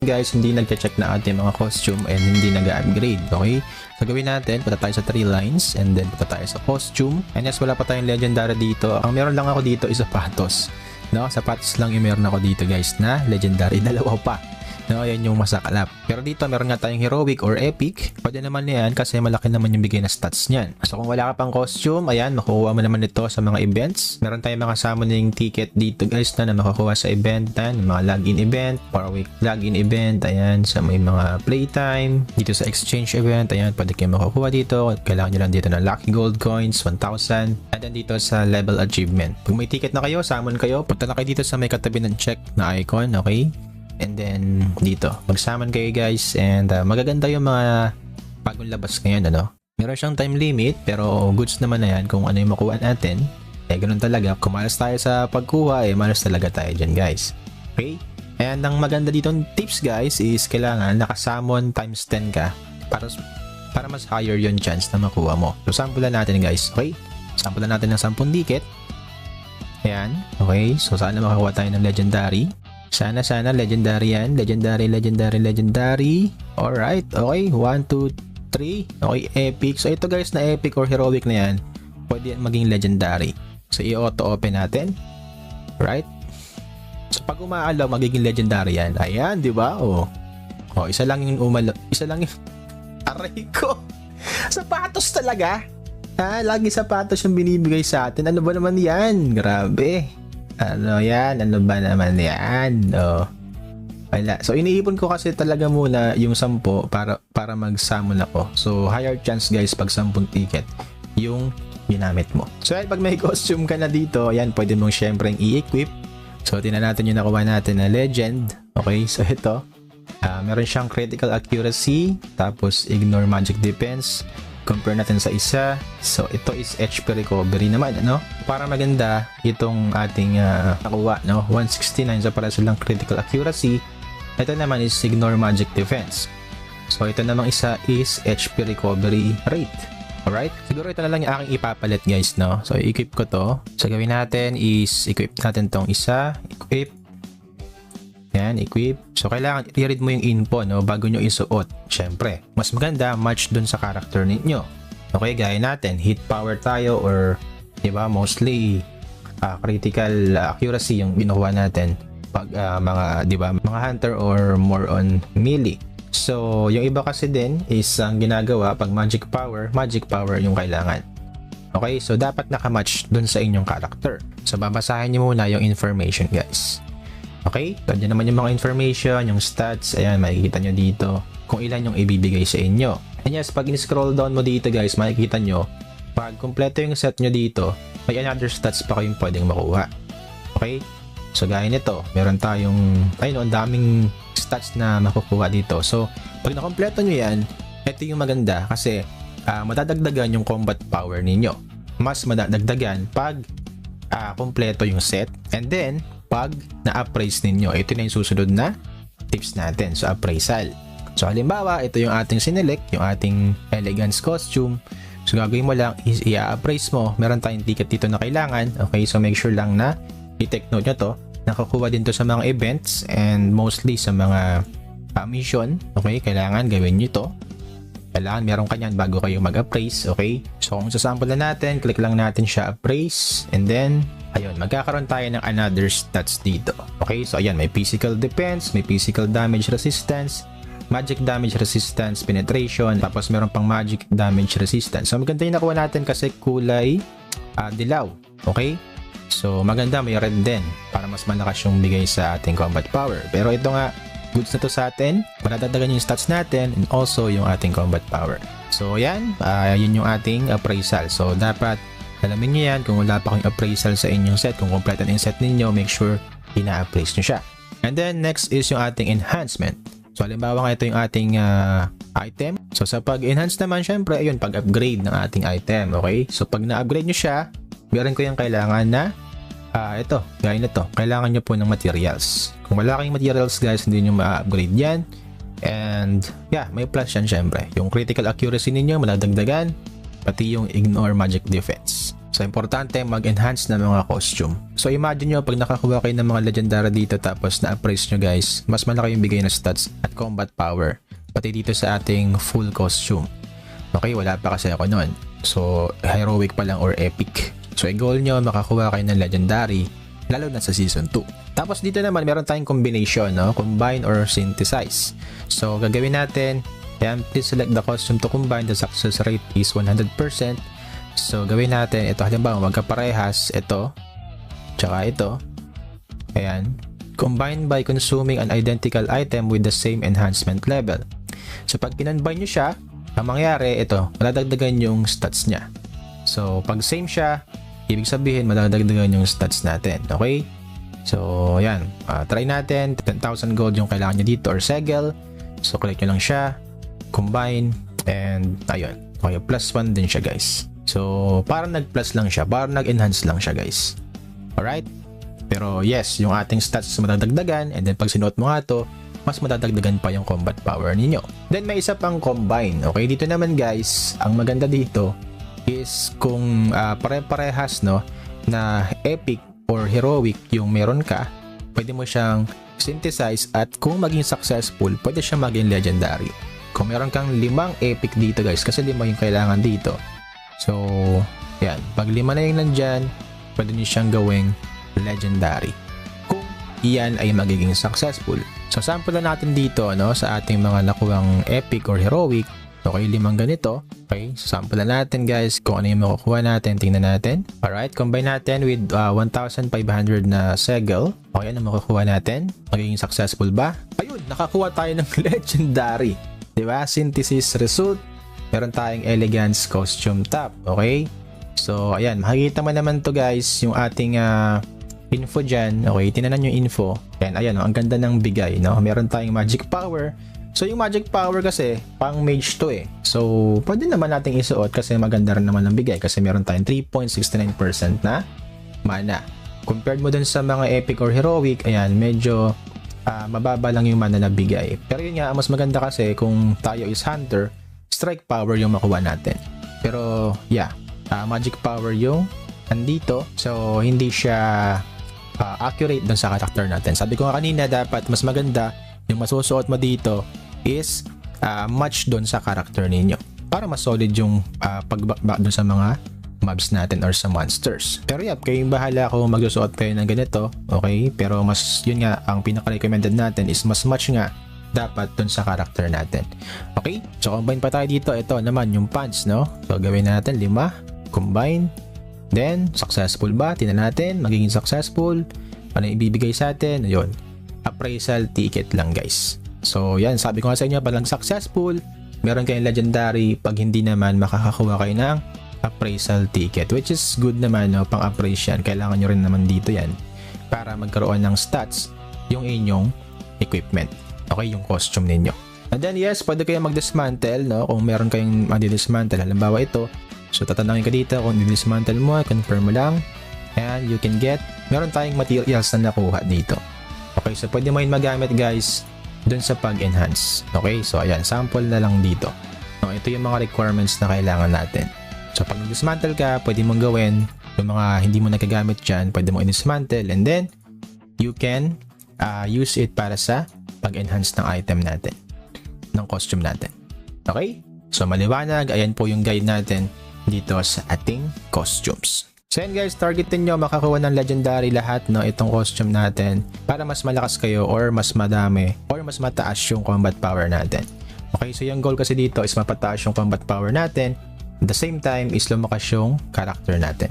guys, hindi nagche-check na ating mga costume and hindi nag-upgrade, okay? So gawin natin, punta tayo sa 3 lines and then punta tayo sa costume. And yes, wala pa tayong legendary dito. Ang meron lang ako dito is sapatos. No, sapatos lang yung meron ako dito guys na legendary, dalawa pa. No, yan yung masaklap. Pero dito meron nga tayong heroic or epic. Pwede naman yan kasi malaki naman yung bigay na stats niyan. So kung wala ka pang costume, ayan, makukuha mo naman ito sa mga events. Meron tayong mga summoning ticket dito guys na makukuha sa event, mga login event, per week login event, ayan, sa may mga playtime. Dito sa exchange event, ayan, pwede kayo makukuha dito. Kailangan nyo lang dito ng lucky gold coins, 1,000. And then dito sa level achievement. Pag may ticket na kayo, summon kayo, punta na kayo dito sa may katabi ng check na icon, okay? And then dito, magsaman kayo guys and magaganda yung mga bagong labas ngayon, ano. Meron siyang time limit pero goods naman na yan kung ano yung makuha natin. Eh ganun talaga, kung malas tayo sa pagkuha, malas talaga tayo dyan guys. Okay? And ang maganda dito tips guys is kailangan nakasamon times 10 ka para mas higher yung chance na makuha mo. So sampulan natin guys, okay? Sampulan natin ng 10 ticket. Ayan, okay? So sana makakuha tayo ng legendary. Sana legendary yan. Legendary. Alright, okay. 1, 2, 3. Okay, epic. So ito guys na epic or heroic na yan, pwede yan maging legendary. So i-auto open natin. Right? So pag umaalaw, magiging legendary yan. Ayan, di ba? Oh, isa lang yung isa lang yung aray ko. Sapatos talaga. Lagi sapatos yung binibigay sa atin. Ano ba naman yan? Grabe. Ano yan? Ano ba naman yan? Oh. Wala. So iniipon ko kasi talaga muna yung 10 para mag-summon ako. So higher chance guys pag 10 ticket yung ginamit mo. So pag may costume ka na dito, ayan, pwede mong syempre i-equip. So tingnan natin yung nakuha natin na legend. Okay, so ito. Meron siyang critical accuracy, tapos ignore magic defense. Compare natin sa isa. So ito is HP recovery naman, ano? Para maganda itong ating nakuha, no? 169, so para silang critical accuracy. Ito naman is ignore magic defense. So ito namang isa is HP recovery rate. Alright? Siguro ito na lang yung aking ipapalit guys, no? So i-equip ko to. So gawin natin is equip natin tong isa. Equip. Yan, equip. So, kailangan i-read mo yung info, no, bago nyo isuot. Syempre, mas maganda match dun sa character ninyo. Okay, gaya natin, hit power tayo or, di ba, mostly critical accuracy yung binukuha natin pag mga, di ba, mga hunter or more on melee. So, yung iba kasi din is ang ginagawa pag magic power yung kailangan. Okay, so dapat nakamatch dun sa inyong character. So, babasahin nyo muna yung information, guys. Okay, so dyan naman yung mga information, yung stats, ayan, makikita nyo dito kung ilan yung ibibigay sa inyo. And yes, pag in-scroll down mo dito guys, makikita nyo, pag kumpleto yung set nyo dito, may another stats pa kayong pwedeng makuha. Okay, so gaya nito, meron tayong, ayun, ang daming stats na makukuha dito. So, pag nakompleto nyo yan, ito yung maganda kasi madadagdagan yung combat power ninyo. Mas madadagdagan pag kumpleto yung set, and then pag na-appraise ninyo, ito na yung susunod na tips natin. So, appraisal. So, halimbawa, ito yung ating sinelect, yung ating elegance costume. So, gagawin mo lang is i-appraise mo. Meron tayong ticket dito na kailangan. Okay, so make sure lang na i-take note nyo to. Nakakuha din to sa mga events and mostly sa mga mission. Okay, kailangan gawin nyo to. Kailangan meron kanyan bago kayo mag-appraise. Okay, so kung sasample na natin, click lang natin siya appraise, and then ayun, magkakaroon tayo ng another stats dito. Okay, so ayan, may physical defense, may physical damage resistance, magic damage resistance, penetration, tapos meron pang magic damage resistance. So maganda yung nakuha natin kasi kulay dilaw. Okay, so maganda, may red din para mas malakas yung bigay sa ating combat power. Pero ito nga, goods na to sa atin, madadagdagan yung stats natin and also yung ating combat power. So yan, yun yung ating appraisal. So dapat alamin nyo yan kung wala pa kayong appraisal sa inyong set. Kung complete na yung set ninyo, make sure ina-appraise nyo siya. And then next is yung ating enhancement. So halimbawa nga ito yung ating item. So sa pag-enhance naman, syempre, ayun, pag-upgrade ng ating item. Okay? So pag na-upgrade nyo siya, meron ko yung kailangan na ito, gaya na to. Kailangan nyo po ng materials. Kung wala kayong materials guys, hindi nyo ma-upgrade yan. And yeah, may plus yan syempre. Yung critical accuracy ninyo, madadagdagan. Pati yung ignore magic defense. So So, importante mag-enhance ng mga costume. So, imagine nyo pag nakakuha kayo ng mga legendary dito tapos na-appraise nyo guys, mas malaki yung bigay na stats at combat power. Pati dito sa ating full costume. Okay, wala pa kasi ako nun. So, heroic pa lang or epic. So, i-goal nyo makakuha kayo ng legendary, lalo na sa season 2. Tapos dito naman, meron tayong combination, no? Combine or synthesize. So, gagawin natin, ayan, please select the costume to combine. The success rate is 100%. So, gawin natin, ito halimbawa, magkaparehas, ito, tsaka ito. Ayan. Combine by consuming an identical item with the same enhancement level. So, pag kinonbine nyo siya, ang mangyari, ito, madadagdagan yung stats niya. So, pag same siya, ibig sabihin, madadagdagan yung stats natin. Okay? So, ayan. Try natin. 10,000 gold yung kailangan niya dito or segel. So, click nyo lang siya. Combine. And, ayun. Okay, plus 1 din siya, guys. So, parang nag-plus lang siya. Parang nag-enhance lang siya, guys. Alright? Pero, yes, yung ating stats madadagdagan. And then, pag sinuot mo nga to, mas madadagdagan pa yung combat power ninyo. Then, may isa pang combine. Okay, dito naman, guys, ang maganda dito is kung pare-parehas, no, na epic or heroic yung meron ka, pwede mo siyang synthesize at kung maging successful, pwede siyang maging legendary. Kung meron kang 5 epic dito, guys, kasi 5 yung kailangan dito. So, yan. Pag 5 na yung nandyan, pwede nyo siyang gawing legendary. Kung iyan ay magiging successful. So, sample na natin dito, no, sa ating mga nakuhang epic or heroic. Okay, 5 ganito. Okay, so sample na natin, guys, kung ano yung makukuha natin. Tingnan natin. Alright, combine natin with 1,500 na segel. Okay, ano makukuha natin? Magiging successful ba? Ayun, nakakuha tayo ng legendary. Diba? Synthesis result. Meron tayong elegance costume top. Okay? So, ayan. Makikita mo naman to, guys, yung ating info dyan. Okay, tinanan yung info. Ayan, ang ganda ng bigay, no? Meron tayong magic power. So, yung magic power kasi, pang mage to eh. So, pwede naman nating isuot kasi maganda rin naman ang bigay kasi meron tayong 3.69% na mana. Compared mo dun sa mga epic or heroic, ayan, medyo mababa lang yung mana na bigay. Pero yun nga, mas maganda kasi kung tayo is hunter, strike power yung makuha natin. Pero, yeah, magic power yung andito. So, hindi siya accurate dun sa character natin. Sabi ko nga kanina, dapat mas maganda yung masusuot mo dito is match doon sa character ninyo para mas solid yung pagbakbak doon sa mga mobs natin or sa monsters. Pero yep, kayong bahala kung magsusuot kayo ng ganito, okay? Pero mas, yun nga, ang pinaka-recommended natin is mas match nga dapat doon sa character natin. Okay? So, combine pa tayo dito. Ito naman, yung pants, no? So, gawin natin 5, combine, then, successful ba? Tingnan natin, magiging successful. Ano ibibigay sa atin? Ayun. Appraisal ticket lang, guys. So, yan. Sabi ko nga sa inyo, pag successful, meron kayong legendary. Pag hindi naman, makakakuha kayo ng appraisal ticket. Which is good naman, no? Pang-appraise yan. Kailangan nyo rin naman dito yan. Para magkaroon ng stats yung inyong equipment. Okay, yung costume ninyo. And then, yes, pwede kayo mag-dismantle, no? Kung meron kayong mag-dismantle. Halimbawa ito. So, tatanungin ka dito kung di-dismantle mo. Confirm mo lang. And you can get, meron tayong materials na nakuha dito. Okay, so pwede mo yun magamit, guys, dun sa pag-enhance. Okay, so ayan, sample na lang dito. No, ito yung mga requirements na kailangan natin. So pag dismantle ka, pwede mong gawin yung mga hindi mo nagagamit dyan, pwede mong i-dismantle and then you can use it para sa pag-enhance ng item natin, ng costume natin. Okay, so maliwanag, ayan po yung guide natin dito sa ating costumes. So yan, guys, targetin nyo makakuha ng legendary lahat, no, itong costume natin para mas malakas kayo or mas madami or mas mataas yung combat power natin. Okay, so yung goal kasi dito is mapataas yung combat power natin, at the same time is lumakas yung character natin.